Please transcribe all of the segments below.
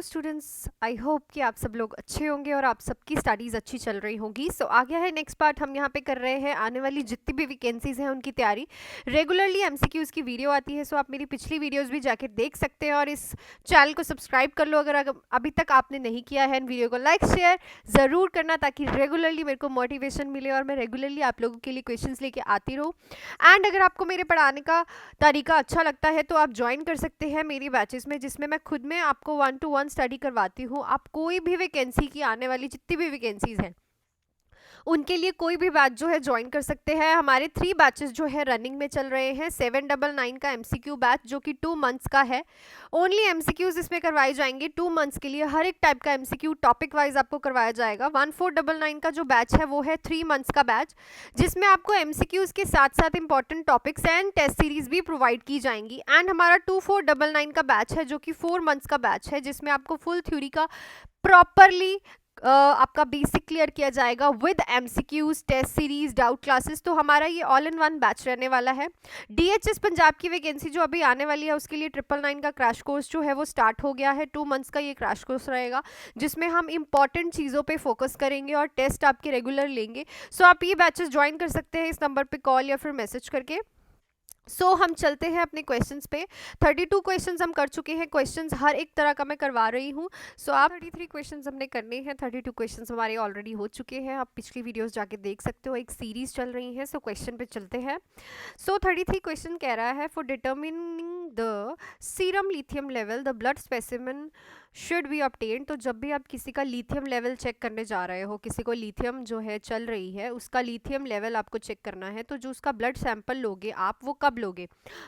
Students, I hope कि आप सब लोग अच्छे होंगे और आप सबकी स्टडीज़ अच्छी चल रही होंगी। सो आ गया है नेक्स्ट पार्ट। हम यहाँ पे कर रहे हैं आने वाली जितनी भी वैकेंसीज हैं उनकी तैयारी। रेगुलरली एमसीक्यूज़ की वीडियो आती है, सो आप मेरी पिछली वीडियोस भी जाके देख सकते हैं और इस चैनल को सब्सक्राइब कर लो अगर अभी तक आपने नहीं किया है। वीडियो को लाइक शेयर ज़रूर करना ताकि रेगुलरली मेरे को मोटिवेशन मिले और मैं रेगुलरली आप लोगों के लिए क्वेश्चंस लेके आती रहूँ। एंड अगर आपको मेरे पढ़ाने का तरीका अच्छा लगता है तो आप ज्वाइन कर सकते हैं मेरी बैचेस में, जिसमें मैं खुद में आपको 1-to-1 स्टडी करवाती हूँ। आप कोई भी वैकेंसी की आने वाली जितनी भी वैकेंसीज हैं उनके लिए कोई भी बैच जो है ज्वाइन कर सकते हैं। हमारे 3 बैचेस जो है रनिंग में चल रहे हैं। 799 का एमसीक्यू बैच जो कि 2 मंथ्स का है। ओनली एमसीक्यूज इसमें करवाए जाएंगे 2 मंथ्स के लिए। हर एक टाइप का एमसीक्यू टॉपिक वाइज आपको करवाया जाएगा। 1499 का जो बैच है वो है 3 मंथ्स का बैच, जिसमें आपको एमसीक्यूज के साथ साथ important topics and test series भी प्रोवाइड की जाएंगी। एंड हमारा 2499 का बैच है जो कि 4 मंथ्स का बैच है, जिसमें आपको फुल थ्योरी का प्रॉपरली आपका बेसिक क्लियर किया जाएगा with MCQs, test series, doubt classes. तो हमारा ये ऑल इन वन बैच रहने वाला है। डीएचएस पंजाब की वैकेंसी जो अभी आने वाली है उसके लिए 999 का क्रैश कोर्स जो है वो स्टार्ट हो गया है। 2 मंथ्स का ये क्रैश कोर्स रहेगा, जिसमें हम इंपॉर्टेंट चीज़ों पे फोकस करेंगे और टेस्ट आपके रेगुलर लेंगे। सो आप ये बैचेस ज्वाइन कर सकते हैं इस नंबर पे कॉल या फिर मैसेज करके। हम चलते हैं अपने क्वेश्चंस पे। 32 क्वेश्चंस हम कर चुके हैं। क्वेश्चंस हर एक तरह का मैं करवा रही हूँ। आप 33 क्वेश्चंस हमने करने हैं। 32 क्वेश्चंस हमारे ऑलरेडी हो चुके हैं। आप पिछली वीडियोस जाके देख सकते हो, एक सीरीज चल रही है। क्वेश्चन पे चलते हैं। 33 क्वेश्चन कह रहा है, for determining the serum lithium level the blood specimen should be obtain. तो जब भी आप किसी का लिथियम लेवल चेक करने जा रहे हो, किसी को लिथियम जो है चल रही है उसका लिथियम लेवल आपको चेक करना है, तो जो उसका ब्लड सैंपल लोगे आप वो कब लोगे?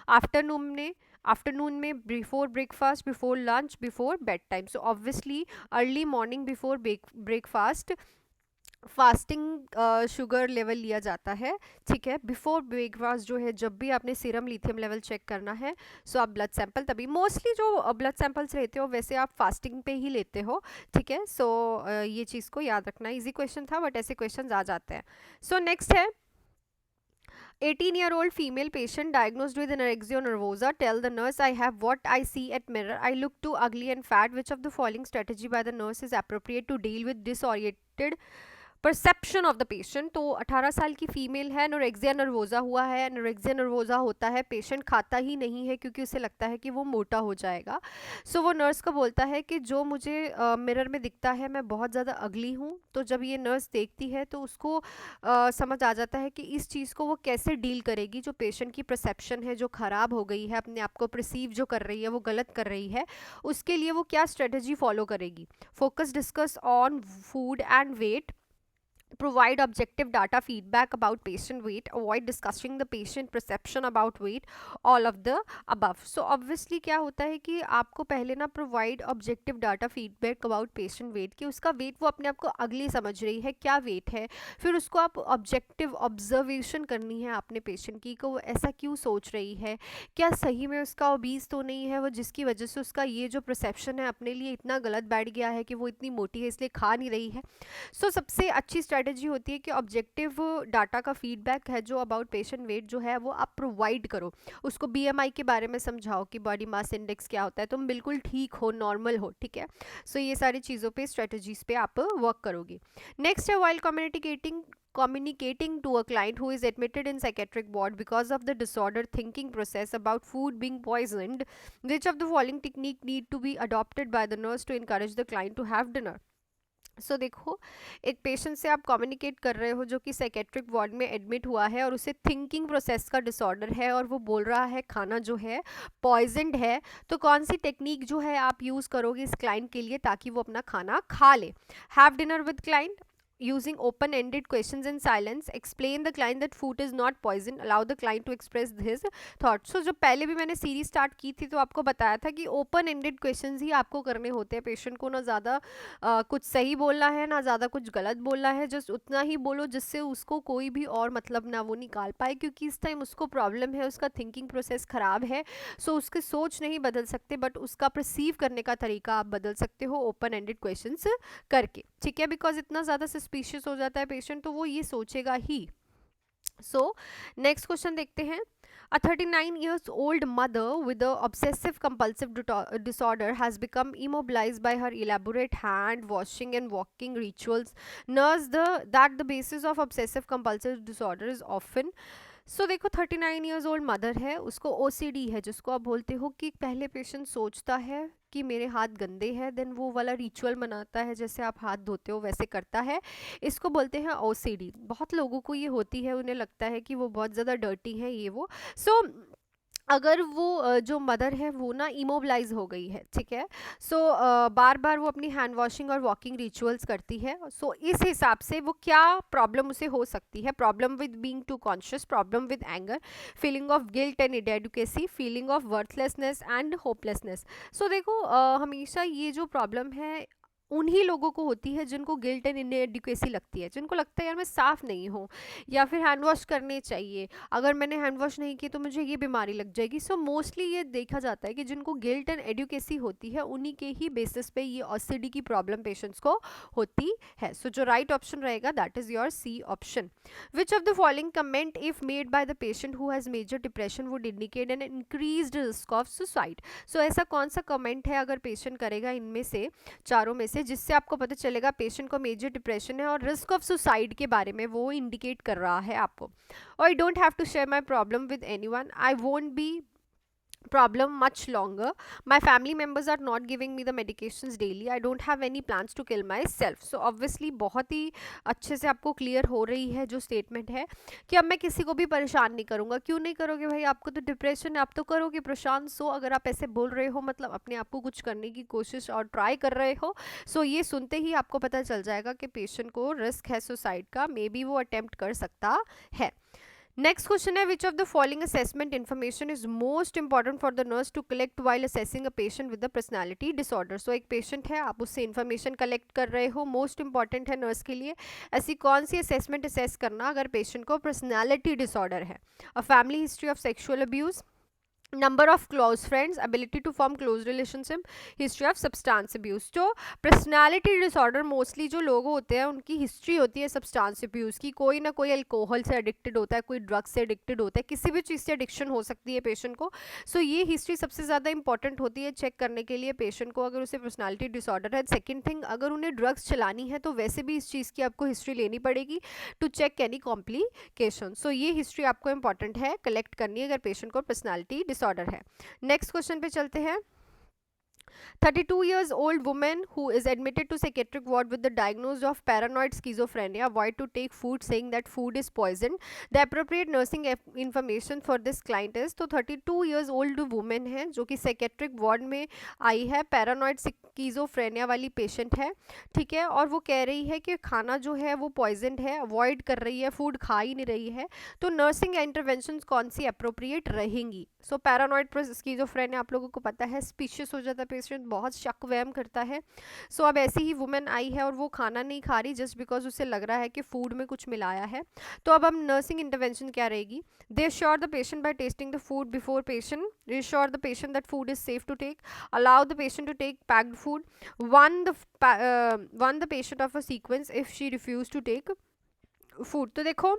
आफ्टरनून में, before breakfast, before lunch, before bed time. So obviously early morning before breakfast fasting sugar level लिया जाता है। ठीक है, बिफोर ब्रेकफास्ट जो है जब भी आपने सीरम लिथियम लेवल चेक करना है, आप ब्लड सैंपल तभी, मोस्टली जो ब्लड सैंपल्स लेते हो वैसे आप फास्टिंग पे ही लेते हो। ठीक है, ये चीज़ को याद रखना। इजी क्वेश्चन था बट ऐसे क्वेश्चन आ जाते हैं। नेक्स्ट है, 18-year-old female patient diagnosed with anorexia nervosa tell the nurse, I have what I see at mirror, I look too ugly and fat, which of the following strategy by the nurse is appropriate to deal with disoriented perception of the patient. तो 18 साल की female है, anorexia नर्वोजा हुआ है। Anorexia नर्वोजा होता है patient खाता ही नहीं है क्योंकि उसे लगता है कि वो मोटा हो जाएगा। वो नर्स को बोलता है कि जो मुझे मिरर में दिखता है मैं बहुत ज़्यादा अगली हूँ। तो जब ये नर्स देखती है तो उसको समझ आ जाता है कि इस चीज़ को वो कैसे डील करेगी। जो पेशेंट की परसेप्शन है जो ख़राब हो गई है, अपने आप को परसीव जो कर रही है वो गलत कर रही है, उसके लिए वो क्या स्ट्रेटजी फॉलो करेगी। Focus discuss on food and weight, provide objective data feedback about patient weight, avoid discussing the patient perception about weight, all of the above। obviously क्या होता है कि आपको पहले ना provide objective data feedback about patient weight, कि उसका weight वो अपने आप को अगली समझ रही है, क्या weight है। फिर उसको आप objective observation करनी है अपने patient की, को वो ऐसा क्यों सोच रही है, क्या सही में उसका obese तो नहीं है वो, जिसकी वजह से उसका ये जो perception है अपने लिए इतना गलत बैठ गया है कि वो इतनी मोटी है इसलिए खा नहीं रही है। सबसे अच्छी स्ट्रैटेजी होती है कि ऑब्जेक्टिव डाटा का फीडबैक है जो अबाउट पेशेंट वेट जो है वो आप प्रोवाइड करो। उसको बीएमआई के बारे में समझाओ कि बॉडी मास इंडेक्स क्या होता है, तुम बिल्कुल ठीक हो, नॉर्मल हो। ठीक है, ये सारी चीज़ों पे, स्ट्रेटजीज पे आप वर्क करोगे। नेक्स्ट है, while communicating to a client who is admitted in psychiatric ward because of the disordered thinking process about food being poisoned, which of the following technique need to be adopted by the nurse to encourage the client to have dinner। देखो, एक patient से आप communicate कर रहे हो जो कि psychiatric ward में एडमिट हुआ है और उसे थिंकिंग प्रोसेस का डिसऑर्डर है और वो बोल रहा है खाना जो है पॉइजनड है। तो कौन सी टेक्निक जो है आप यूज़ करोगे इस क्लाइंट के लिए ताकि वो अपना खाना खा ले। Have dinner with client, using open-ended questions in silence, explain the client that food is not poison, allow the client to express his thoughts। जो पहले भी मैंने सीरीज स्टार्ट की थी तो आपको बताया था कि ओपन एंडेड क्वेश्चंस ही आपको करने होते हैं। पेशेंट को ना ज़्यादा कुछ सही बोलना है ना ज़्यादा कुछ गलत बोलना है, जस्ट उतना ही बोलो जिससे उसको कोई भी और मतलब ना वो निकाल पाए, क्योंकि इस टाइम उसको प्रॉब्लम है, उसका थिंकिंग प्रोसेस ख़राब है। उसके सोच नहीं बदल सकते बट उसका परसीव करने का तरीका आप बदल सकते हो ओपन एंडेड क्वेश्चंस करके। ठीक है, बिकॉज इतना ज़्यादा सस्पिशियस हो जाता है पेशेंट तो वो ये सोचेगा ही सो नेक्स्ट क्वेश्चन देखते हैं. A 39 years old mother with a obsessive compulsive disorder has become immobilized by her elaborate hand washing and walking rituals. Nurse that the basis of obsessive compulsive disorder is often. देखो 39 years old mother है, उसको OCD है, जिसको आप बोलते हो कि पहले पेशेंट सोचता है कि मेरे हाथ गंदे हैं, देन वो वाला रिचुअल मनाता है, जैसे आप हाथ धोते हो वैसे करता है. इसको बोलते हैं ओसीडी. बहुत लोगों को ये होती है, उन्हें लगता है कि वो बहुत ज़्यादा डर्टी है ये वो. सो अगर वो जो मदर है वो ना इमोबलाइज हो गई है, ठीक है. बार बार वो अपनी हैंड वॉशिंग और वॉकिंग रिचुअल्स करती है. इस हिसाब से वो क्या प्रॉब्लम उसे हो सकती है. Problem with being too conscious, problem with anger, feeling of guilt and inadequacy, feeling of worthlessness and hopelessness. देखो हमेशा ये जो प्रॉब्लम है उन्हीं लोगों को होती है जिनको गिल्ट एंड इनएडुकेसी लगती है, जिनको लगता है यार मैं साफ़ नहीं हूँ, या फिर हैंड वॉश करने चाहिए, अगर मैंने हैंड वॉश नहीं किया तो मुझे ये बीमारी लग जाएगी. मोस्टली ये देखा जाता है कि जिनको गिल्ट एंड एडुकेसी होती है उन्हीं के ही बेसिस पे ये ओसीडी की प्रॉब्लम पेशेंट्स को होती है. जो राइट ऑप्शन रहेगा that is your C option. Which of the following comment if made by the patient who has major depression would indicate an increased risk of suicide. ऐसा कौन सा comment है अगर पेशेंट करेगा इनमें से, चारों में से, जिससे आपको पता चलेगा पेशेंट को मेजर डिप्रेशन है और रिस्क ऑफ सुसाइड के बारे में वो इंडिकेट कर रहा है आपको. और I don't have to share my problem with anyone, I won't be problem much longer, my family members are not giving me the medications daily, I don't have any plans to kill myself. Obviously बहुत ही अच्छे से आपको clear हो रही है जो statement है कि अब मैं किसी को भी परेशान नहीं करूँगा. क्यों नहीं करोगे भाई, आपको तो डिप्रेशन है, आप तो करोगे प्रशांत. अगर आप ऐसे बोल रहे हो मतलब अपने आप को कुछ करने की कोशिश और ट्राई कर रहे हो. ये सुनते ही आपको पता चल जाएगा कि पेशेंट को रिस्क है सुसाइड का, मे बी वो अटेम्प्ट कर सकता है. नेक्स्ट क्वेश्चन है which of the following assessment information is most important for the nurse to collect while assessing a patient with the personality disorder. एक पेशेंट है, आप उससे इन्फॉर्मेशन कलेक्ट कर रहे हो, मोस्ट इंपॉर्टेंट है नर्स के लिए. ऐसी कौन सी असेसमेंट असेस करना अगर पेशेंट को पर्सनैलिटी डिसऑर्डर है. A family history of sexual abuse, number of close friends, ability to form close relationship, history of substance abuse. Personality disorder mostly जो लोग होते हैं उनकी हिस्ट्री होती है सब्सटेंस अब्यूज़ की. कोई ना कोई अल्कोहल से एडिक्टेड होता है, कोई ड्रग्स से एडिक्टेड होता है, किसी भी चीज़ से एडिक्शन हो सकती है पेशेंट को. ये हिस्ट्री सबसे ज़्यादा इंपॉर्टेंट होती है चेक करने के लिए पेशेंट को अगर उसे पर्सनालिटी डिसऑर्डर है. सेकेंड थिंग, अगर उन्हें ड्रग्स चलानी है तो वैसे भी इस चीज़ की आपको हिस्ट्री लेनी पड़ेगी टू चेक एनी कॉम्प्लिकेशन. ये हिस्ट्री आपको इंपॉर्टेंट है कलेक्ट करनी अगर पेशेंट को पर्सनालिटी डिसऑर्डर है. नेक्स्ट क्वेश्चन पे चलते हैं. 32 years old woman who is admitted to psychiatric ward with the diagnosis of paranoid schizophrenia avoid to take food saying that food is poisoned. The appropriate nursing information for this client is. 32 years old woman है जो कि psychiatric ward में आई है, paranoid schizophrenia वाली patient है, ठीक है. और वो कह रही है कि खाना जो है वो poisoned है, अवॉइड कर रही है, फूड खा ही नहीं रही है. तो नर्सिंग इंटरवेंशन कौन सी अप्रोप्रिएट रहेंगी. पैरानॉइड स्किज़ोफ्रेनिया आप लोगों को पता है, स्पीशियस हो जाता है पेशेंट, बहुत शक वहम करता है. अब ऐसी ही वुमेन आई है और वो खाना नहीं खा रही जस्ट बिकॉज उसे लग रहा है कि फूड में कुछ मिलाया है. अब हम नर्सिंग इंटरवेंशन क्या रहेगी. Reassure the patient by tasting the food before patient, reassure the patient that food is safe to take, allow the patient to take packed food, warn the patient of a sequence if she refuse to take food. देखो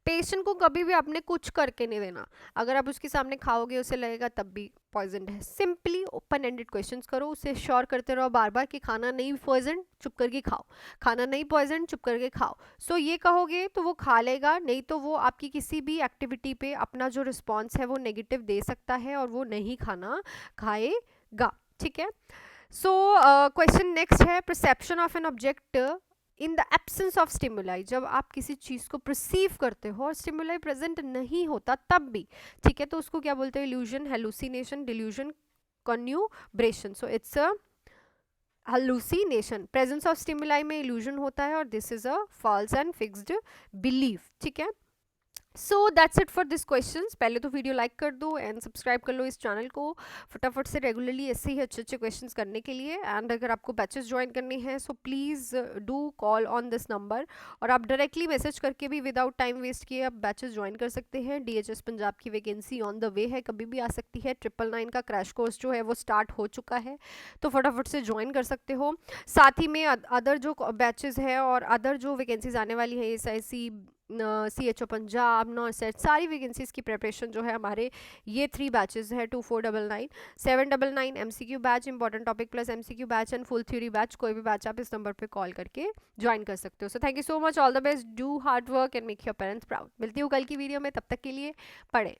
patient को कभी भी आपने कुछ करके नहीं देना. अगर आप उसके सामने खाओगे उसे लगेगा तब भी पॉइजन है. सिंपली ओपन एंडेड क्वेश्चंस करो, उसे श्योर करते रहो बार बार कि खाना नहीं पॉइजन, चुप करके खाओ, खाना नहीं पॉइजन, चुप करके खाओ. ये कहोगे तो वो खा लेगा, नहीं तो वो आपकी किसी भी एक्टिविटी पे अपना जो रिस्पॉन्स है वो नेगेटिव दे सकता है और वो नहीं खाना खाएगा, ठीक है. क्वेश्चन नेक्स्ट है perception of an object in the absence of stimuli. जब आप किसी चीज़ को परसीव करते हो और स्टिमुलाई प्रेजेंट नहीं होता तब भी, ठीक है, तो उसको क्या बोलते हैं. Illusion, hallucination, delusion, confabulation. It's a hallucination. Presence of stimuli में इल्यूजन होता है और this is a false and fixed belief, ठीक है. That's it for this question. पहले तो वीडियो लाइक कर दो एंड सब्सक्राइब कर लो इस चैनल को फटाफट से रेगुलरली ऐसे ही अच्छे अच्छे क्वेश्चंस करने के लिए. एंड अगर आपको बैचेस ज्वाइन करने हैं so please do call on this number, और आप डायरेक्टली मैसेज करके भी विदाउट टाइम वेस्ट किए आप बैचेस ज्वाइन कर सकते हैं. DHS पंजाब की वैकेंसी ऑन द वे है, कभी भी आ सकती है. 999 का क्रैश कोर्स जो है वो स्टार्ट हो चुका है, तो फटाफट से ज्वाइन कर सकते हो. साथ ही में अदर जो बैचेस है और अदर जो वैकेंसीज आने वाली है SIC CHO पंजाब, नॉर्सेट, सारी वैकेंसीज़ की प्रिपरेशन जो है हमारे ये 3 बैचेस है 2499, 799 MCQ batch, important topic plus MCQ batch and full theory batch. कोई भी बैच आप इस नंबर पे कॉल करके ज्वाइन कर सकते हो। So thank you so much, all the best, do hard work and make your parents proud. मिलती हूँ कल की वीडियो में, तब तक के लिए पढ़ें।